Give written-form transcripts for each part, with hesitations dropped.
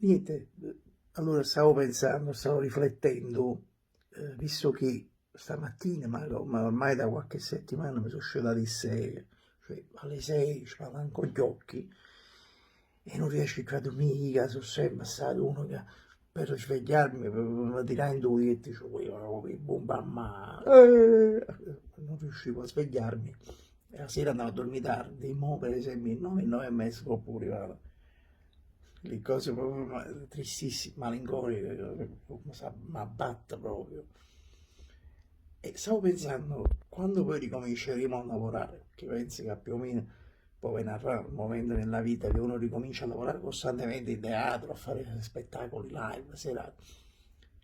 Niente, allora stavo pensando, stavo riflettendo, visto che stamattina, ma ormai da qualche settimana mi sono scedato di 6, cioè alle 6, cioè, manco gli occhi, e non riesco più a dormire, sono sempre stato uno che per svegliarmi, per tirare in due letti, cioè, bomba, ma non riuscivo a svegliarmi, e la sera andavo a dormire tardi, mo per esempio 9, 9 e mezzo oppure arrivava le cose proprio tristissime, malinconiche, mi abbatte proprio. E stavo pensando, quando poi ricominceremo a lavorare, che penso che più o meno poi verrà un momento nella vita che uno ricomincia a lavorare costantemente in teatro, a fare spettacoli live, serate.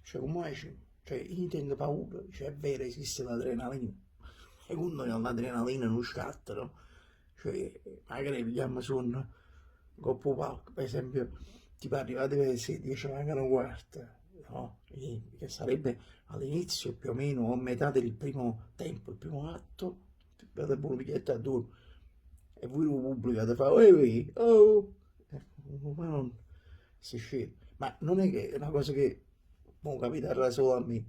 Cioè, come cioè, io tengo paura, cioè è vero, esiste l'adrenalina. Secondo me l'adrenalina non scatta, no? Cioè, magari vediamo su un coppo palco, per esempio, tipo arrivate alle 16, mancano un quarto, no? Che sarebbe all'inizio più o meno a metà del primo tempo, il primo atto, date un biglietto a due e voi lo pubblicate, fa, oh, ma non si scende. Ma non è che è una cosa che può capitare solo a me,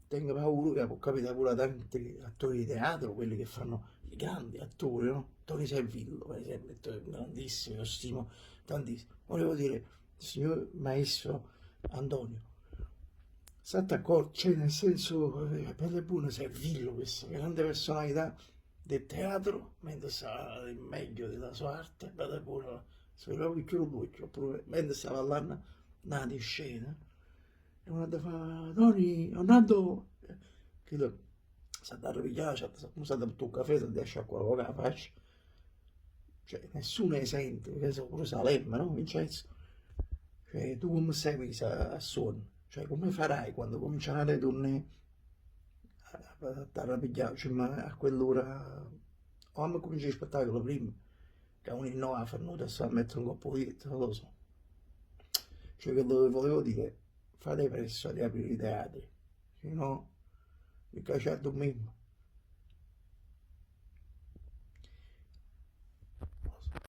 tengo paura che può capitare pure a tanti attori di teatro, quelli che fanno i grandi attori, no? Tony Servillo, per esempio, attore grandissimo, lo stimo tantissimo. Volevo dire, signor maestro Antonio, state accorto, cioè nel senso, per le buone Servillo, questa grande personalità del teatro, mentre stava nel meglio della sua arte, per le buone, se lo picchiò lui, oppure mentre stava là, nata in scena, e una fa, Tony, Orlando, che lo, si è dato pigliare, come si è dato un caffè, si è detto a quello che la faccia, cioè nessuno è esente, che so, pure Salemme, no, Vincenzo? Cioè, tu come sei messo a suono? Cioè, come farai quando cominceranno le donne a dare a pigliare? Cioè, ma a quell'ora, o a me cominciare il spettacolo prima, che uno in no ha fatto a sta a mettere un coppo di non lo so. Cioè, quello che volevo dire, fate presto a riaprire i teatri, se no, mi cacciate un mimo.